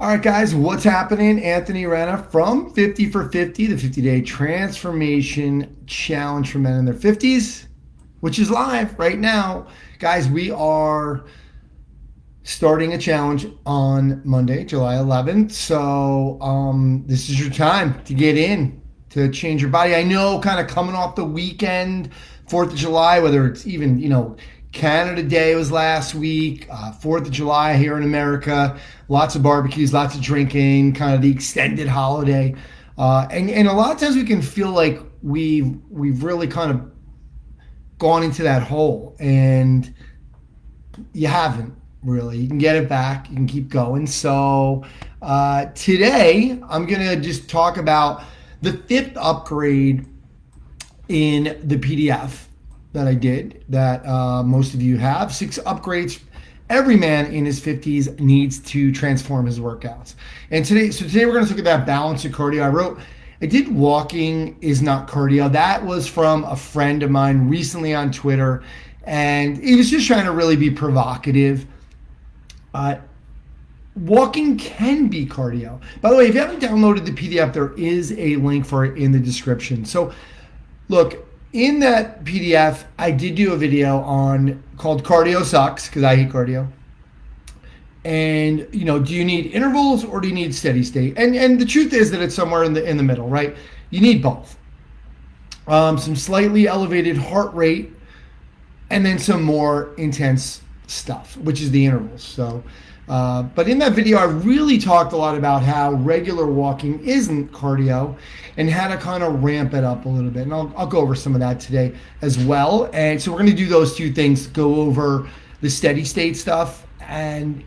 All right, guys, what's happening? Anthony Rena from 50 for 50, the 50-day transformation challenge for men in their 50s, which is live right now. Guys, we are starting a challenge on Monday, July 11th. So this is your time to get in, to change your body. I know kind of coming off the weekend, 4th of July, whether it's even, Canada Day was last week, 4th of July here in America, lots of barbecues, lots of drinking, kind of the extended holiday. And a lot of times we can feel like we've really kind of gone into that hole, and you haven't really. You can get it back. You can keep going. So today I'm going to just talk about the fifth upgrade in the PDF that I did, that most of you have. 6 upgrades every man in his 50s needs to transform his workouts. And today we're going to talk about balance and cardio. I did walking is not cardio. That was from a friend of mine recently on Twitter, and he was just trying to really be provocative. Walking can be cardio. By the way, if you haven't downloaded the PDF, there is a link for it in the description. So look, in that PDF, I did do a video called Cardio Sucks, because I hate cardio. And, do you need intervals or do you need steady state? And the truth is that it's somewhere in the middle, right? You need both. Some slightly elevated heart rate, and then some more intense stuff, which is the intervals. So, but in that video, I really talked a lot about how regular walking isn't cardio and how to kind of ramp it up a little bit. And I'll go over some of that today as well. And so we're going to do those two things, go over the steady state stuff and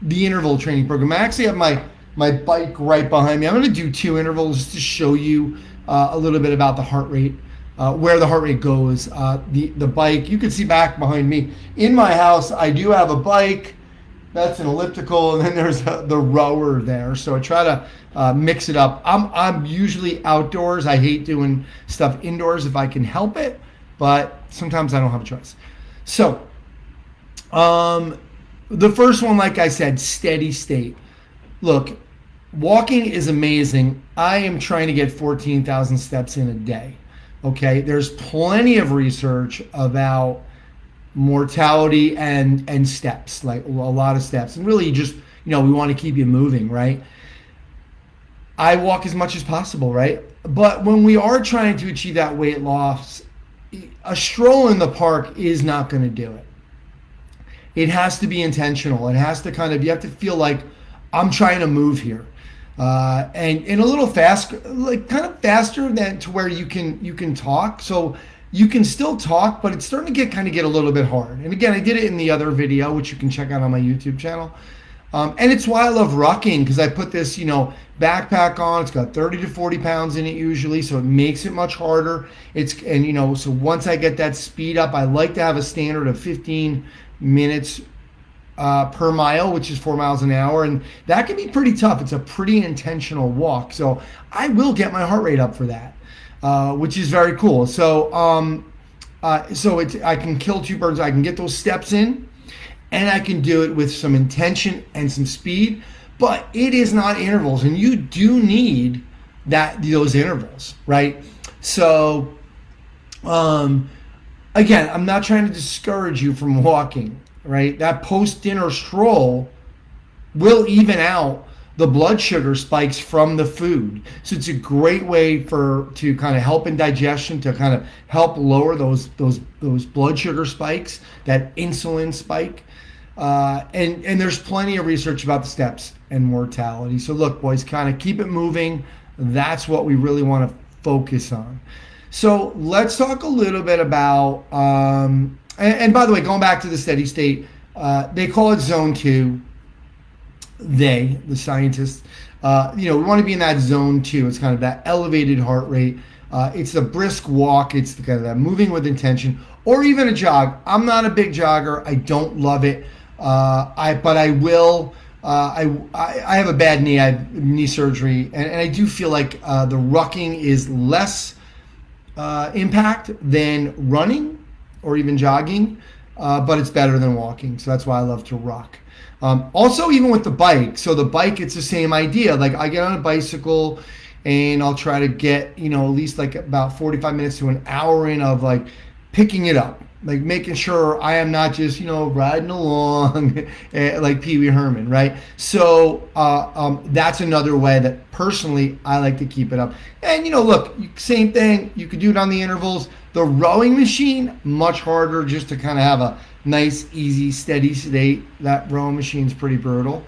the interval training program. I actually have my bike right behind me. I'm going to do 2 intervals to show you a little bit about the heart rate, where the heart rate goes. The bike, you can see back behind me. In my house, I do have a bike. That's an elliptical, and then there's the rower there. So I try to mix it up. I'm usually outdoors. I hate doing stuff indoors if I can help it, but sometimes I don't have a choice. So the first one, like I said, steady state. Look, walking is amazing. I am trying to get 14,000 steps in a day. Okay, there's plenty of research about mortality and steps, like a lot of steps, and really just we want to keep you moving, right? I walk as much as possible, right? But when we are trying to achieve that weight loss, a stroll in the park is not going to do it. It has to be intentional. It has to you have to feel like I'm trying to move here, and a little fast, like kind of faster than to where you can talk. So you can still talk, but it's starting to get a little bit hard. And again, I did it in the other video, which you can check out on my YouTube channel. And it's why I love rucking, because I put this, backpack on. It's got 30 to 40 pounds in it usually, so it makes it much harder. So once I get that speed up, I like to have a standard of 15 minutes per mile, which is 4 miles an hour. And that can be pretty tough. It's a pretty intentional walk. So I will get my heart rate up for that. Which is very cool. So, I can kill 2 birds. I can get those steps in, and I can do it with some intention and some speed. But it is not intervals, and you do need those intervals, right? So, again, I'm not trying to discourage you from walking, right? That post-dinner stroll will even out the blood sugar spikes from the food. So it's a great way to kind of help in digestion, to kind of help lower those blood sugar spikes, that insulin spike. And there's plenty of research about the steps and mortality. So look, boys, kind of keep it moving. That's what we really want to focus on. So let's talk a little bit about, and by the way, going back to the steady state, they call it zone 2. The scientists, we want to be in that zone 2. It's kind of that elevated heart rate. It's a brisk walk. It's kind of that moving with intention, or even a jog. I'm not a big jogger. I don't love it. But I will. I have a bad knee. I have knee surgery, and I do feel like the rucking is less impact than running or even jogging. but it's better than walking. So that's why I love to rock. Also, even with the bike, so the bike, it's the same idea. Like I get on a bicycle and I'll try to get, at least like about 45 minutes to an hour in of like picking it up, like making sure I am not just, riding along like Pee Wee Herman, right? So that's another way that personally I like to keep it up. And, look, same thing. You could do it on the intervals. The rowing machine, much harder just to kind of have a nice, easy, steady state. That rowing machine's pretty brutal.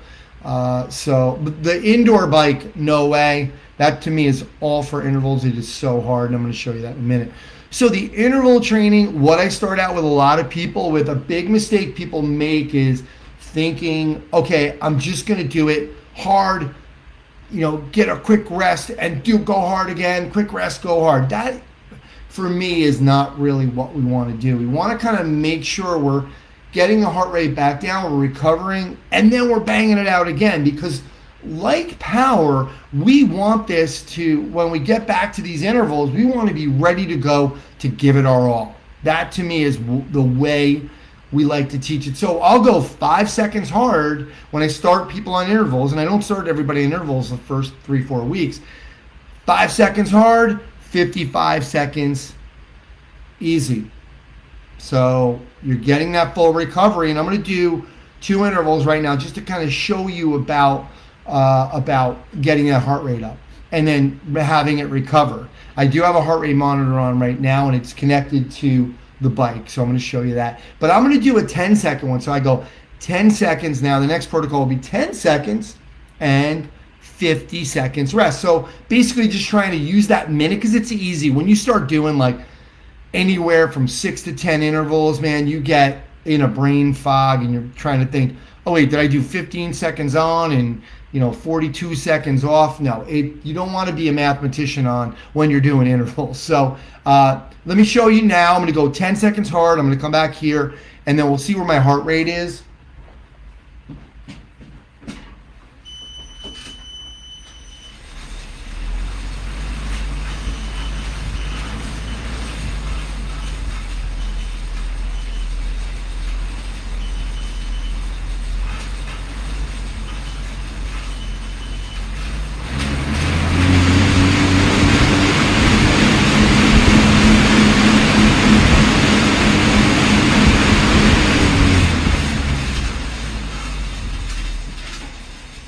So the indoor bike, no way. That to me is all for intervals. It is so hard, and I'm going to show you that in a minute. So the interval training, what I start out with a lot of people with, a big mistake people make is thinking, okay, I'm just going to do it hard, get a quick rest and go hard again, quick rest, go hard. That for me is not really what we want to do. We want to kind of make sure we're getting the heart rate back down, we're recovering, and then we're banging it out again, because like power, we want this to, when we get back to these intervals, we want to be ready to go to give it our all. That to me is the way we like to teach it. So I'll go 5 seconds hard when I start people on intervals, and I don't start everybody in intervals the first 3-4 weeks. 5 seconds hard, 55 seconds easy. So you're getting that full recovery, and I'm going to do 2 intervals right now just to kind of show you about getting that heart rate up and then having it recover. I do have a heart rate monitor on right now, and it's connected to the bike, so I'm going to show you that. But I'm going to do a 10-second one. So I go 10 seconds now. The next protocol will be 10 seconds and 50 seconds rest. So basically just trying to use that minute, because it's easy. When you start doing like anywhere from 6 to 10 intervals, man, you get in a brain fog and you're trying to think, oh wait, did I do 15 seconds on and 42 seconds off? No, you don't want to be a mathematician on when you're doing intervals. So let me show you now. I'm going to go 10 seconds hard. I'm going to come back here, and then we'll see where my heart rate is.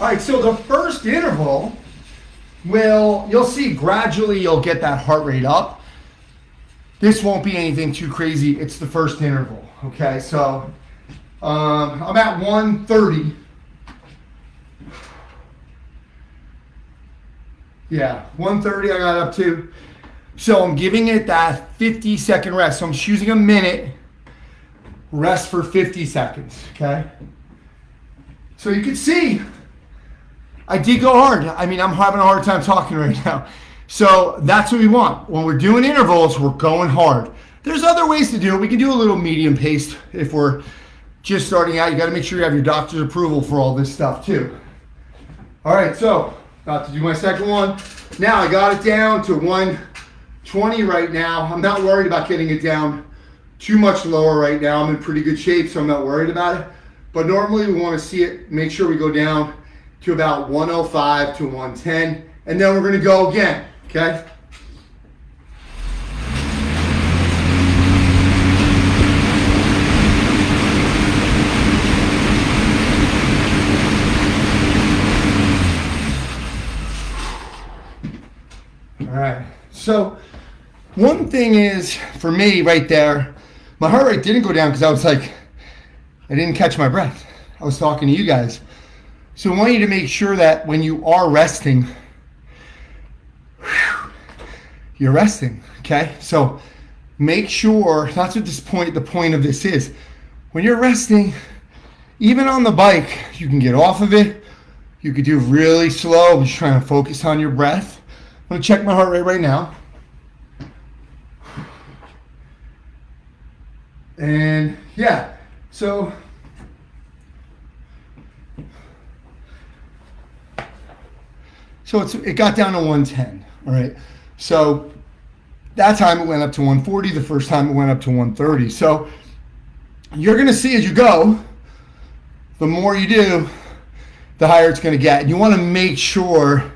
All right, so the first interval you'll see gradually you'll get that heart rate up. This won't be anything too crazy. It's the first interval, okay? So I'm at 130. Yeah, 130 I got up to. So I'm giving it that 50-second rest. So I'm choosing a minute, rest for 50 seconds, okay? So you can see I did go hard. I mean, I'm having a hard time talking right now. So that's what we want. When we're doing intervals, we're going hard. There's other ways to do it. We can do a little medium paced if we're just starting out. You got to make sure you have your doctor's approval for all this stuff too. All right, so about to do my second one. Now I got it down to 120 right now. I'm not worried about getting it down too much lower right now. I'm in pretty good shape, so I'm not worried about it. But normally we want to see it, make sure we go down to about 105 to 110, and then we're going to go again, okay? All right, so one thing is, for me right there, my heart rate didn't go down because I was like, I didn't catch my breath. I was talking to you guys. So I want you to make sure that when you are resting, you're resting, okay? So make sure, that's what the point of this is. When you're resting, even on the bike, you can get off of it. You could do really slow, just trying to focus on your breath. I'm gonna check my heart rate right now. And yeah, so it got down to 110, all right? So that time it went up to 140. The first time it went up to 130. So you're going to see as you go, the more you do, the higher it's going to get. And you want to make sure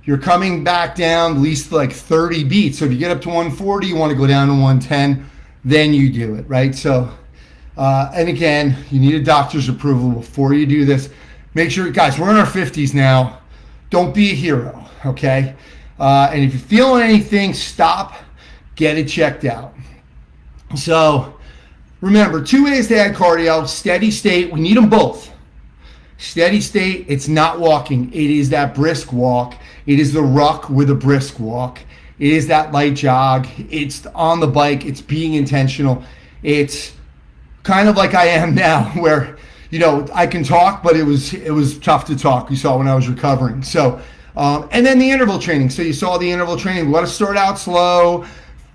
you're coming back down at least like 30 beats. So if you get up to 140, you want to go down to 110, then you do it, right? So, and again, you need a doctor's approval before you do this. Make sure, guys, we're in our 50s now. Don't be a hero, okay? And if you're feeling anything, stop, get it checked out. So remember, 2 ways to add cardio: steady state. We need them both. Steady state, it's not walking. It is that brisk walk. It is the ruck with a brisk walk. It is that light jog. It's on the bike. It's being intentional. It's kind of like I am now, where, you know, I can talk, but it was tough to talk. You saw when I was recovering. So, and then the interval training. So you saw the interval training. We want to start out slow,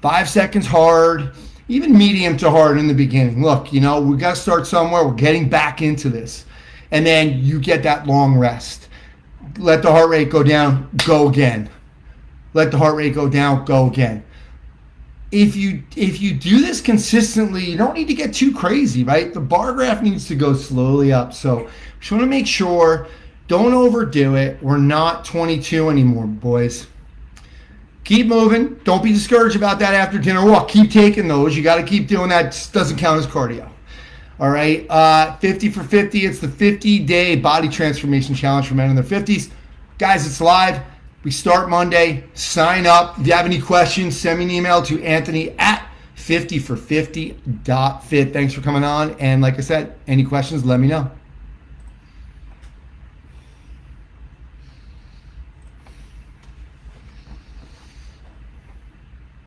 5 seconds hard, even medium to hard in the beginning. Look, you know, we got to start somewhere. We're getting back into this. And then you get that long rest. Let the heart rate go down, go again. Let the heart rate go down, go again. If you do this consistently, you don't need to get too crazy, right? The bar graph needs to go slowly up. So just want to make sure, don't overdo it. We're not 22 anymore, boys. Keep moving. Don't be discouraged about that after dinner walk. Keep taking those. You got to keep doing that. It doesn't count as cardio. All right, 50 for 50. It's the 50-day body transformation challenge for men in their 50s. Guys, it's live. We start Monday. Sign up. If you have any questions, send me an email to Anthony@50for50.fit. Thanks for coming on. And like I said, any questions, let me know.